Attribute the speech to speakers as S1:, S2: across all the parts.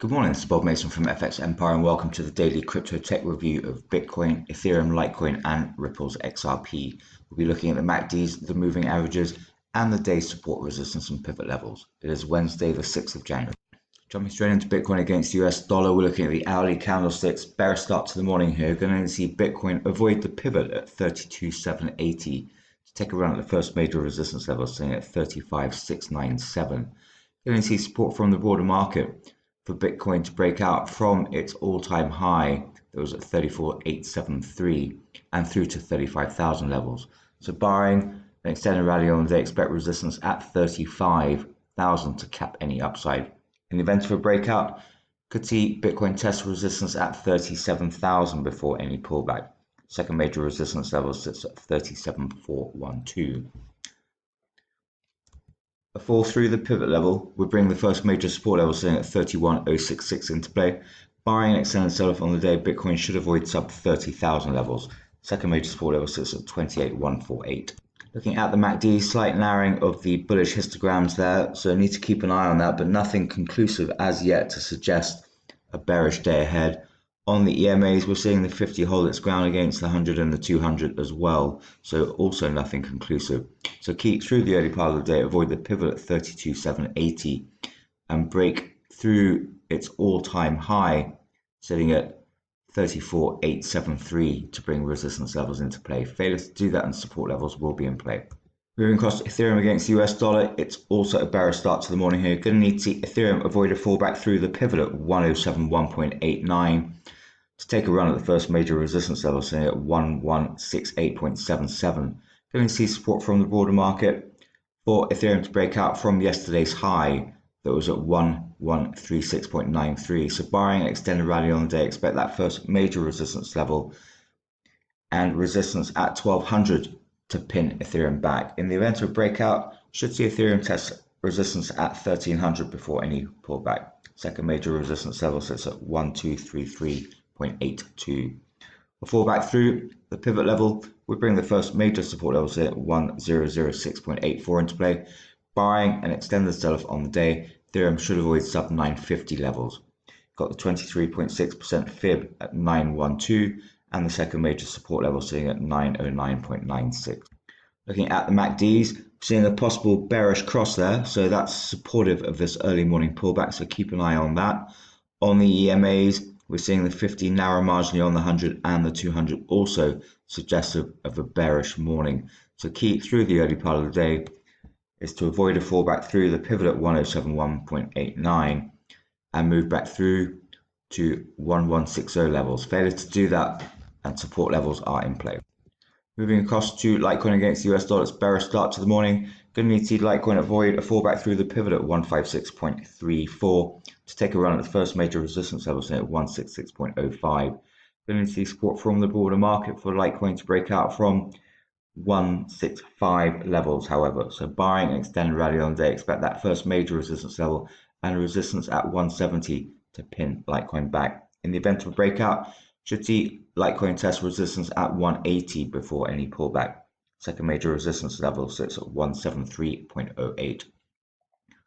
S1: Good morning, this is Bob Mason from FX Empire and welcome to the daily crypto tech review of Bitcoin, Ethereum, Litecoin and Ripple's XRP. We'll be looking at the MACDs, the moving averages and the day's support, resistance and pivot levels. It is Wednesday the 6th of January. Jumping straight into Bitcoin against the US dollar, we're looking at the hourly candlesticks. Bearish start to the morning here. Going to see Bitcoin avoid the pivot at 32,780 to take a run at the first major resistance level, sitting at 35,697. Going to see support from the broader market for Bitcoin to break out from its all-time high that was at 34,873 and through to 35,000 levels. So barring an extended rally on the day, expect resistance at 35,000 to cap any upside. In the event of a breakout, could see Bitcoin test resistance at 37,000 before any pullback. Second major resistance level sits at 37,412. A fall through the pivot level would bring the first major support level sitting at 31,066 into play. Barring an extended sell-off on the day, Bitcoin should avoid sub 30,000 levels. Second major support level sits at 28,148. Looking at the MACD, slight narrowing of the bullish histograms there, so need to keep an eye on that, but nothing conclusive as yet to suggest a bearish day ahead. On the EMAs, we're seeing the 50 hold its ground against the 100 and the 200 as well, so also nothing conclusive. So keep through the early part of the day, avoid the pivot at 32,780 and break through its all-time high, sitting at 34,873 to bring resistance levels into play. Failure to do that and support levels will be in play. Moving across to Ethereum against the US dollar, it's also a bearish start to the morning here. Going to need to see Ethereum avoid a fallback through the pivot at 107.189 to take a run at the first major resistance level, sitting at 1168.77. Going to see support from the broader market for Ethereum to break out from yesterday's high that was at 1136.93. So barring an extended rally on the day, expect that first major resistance level and resistance at 1200 to pin Ethereum back. In the event of a breakout, should see Ethereum test resistance at 1300 before any pullback. Second major resistance level sits at 1233.82. A fallback through the pivot level would bring the first major support level at 1006.84 into play. Barring an extended sell-off on the day, Ethereum should avoid sub 950 levels. Got the 23.6% fib at 912 and the second major support level sitting at 909.96. Looking at the MACDs, seeing a possible bearish cross there, so that's supportive of this early morning pullback, so keep an eye on that. On the EMAs, we're seeing the 50 narrow marginally on the 100 and the 200, also suggestive of a bearish morning. So key through the early part of the day is to avoid a fallback through the pivot at 1071.89 and move back through to 1160 levels. Failure to do that and support levels are in play. Moving across to Litecoin against the US dollar, it's bearish start to the morning. Going to need to see Litecoin avoid a fallback through the pivot at 156.34 to take a run at the first major resistance level, saying at 166.05. Going to need to see support from the broader market for Litecoin to break out from 165 levels, however. So barring an extended rally on the day, expect that first major resistance level and resistance at 170 to pin Litecoin back. In the event of a breakout, should see Litecoin test resistance at 180 before any pullback. Second major resistance level sits at 173.08.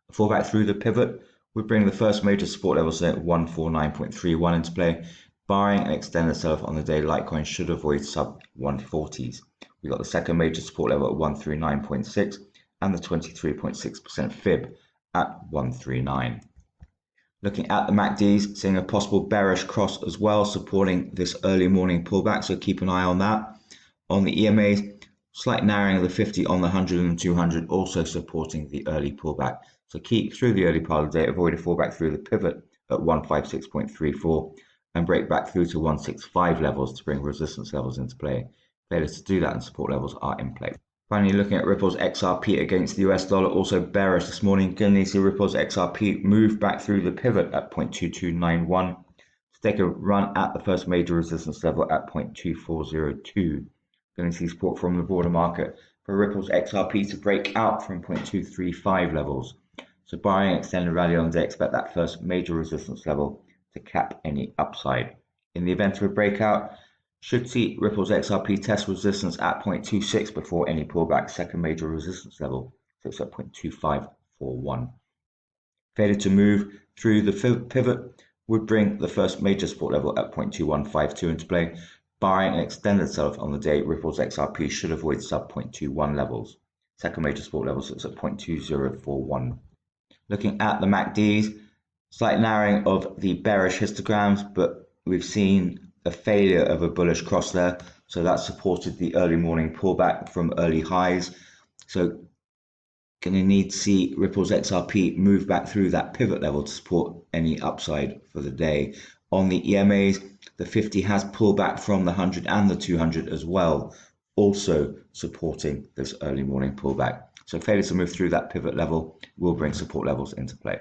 S1: A fallback through the pivot would bring the first major support level at 149.31 into play. Barring an extended sell-off on the day, Litecoin should avoid sub 140s. We got the second major support level at 139.6 and the 23.6% fib at 139. Looking at the MACDs, seeing a possible bearish cross as well, supporting this early morning pullback, so keep an eye on that. On the EMAs, slight narrowing of the 50 on the 100 and the 200, also supporting the early pullback. So keep through the early part of the day, avoid a fallback through the pivot at 156.34 and break back through to 165 levels to bring resistance levels into play. Failure to do that and support levels are in play. Finally, looking at Ripple's XRP against the US dollar, also bearish this morning. Going to see Ripple's XRP move back through the pivot at 0.2291 to take a run at the first major resistance level at 0.2402. Going to see support from the broader market for Ripple's XRP to break out from 0.235 levels. So barring an extended rally on the day, expect that first major resistance level to cap any upside. In the event of a breakout, should see Ripple's XRP test resistance at 0.26 before any pullback. Second major resistance level sits at 0.2541. Failure to move through the pivot would bring the first major support level at 0.2152 into play. Barring an extended sell-off on the day, Ripple's XRP should avoid sub 0.21 levels. Second major support level sits at 0.2041. Looking at the MACDs, slight narrowing of the bearish histograms, but we've seen a failure of a bullish cross there, so that supported the early morning pullback from early highs. So going to need to see Ripple's XRP move back through that pivot level to support any upside for the day. On the EMAs, the 50 has pulled back from the 100 and the 200 as well, also supporting this early morning pullback. So failure to move through that pivot level will bring support levels into play.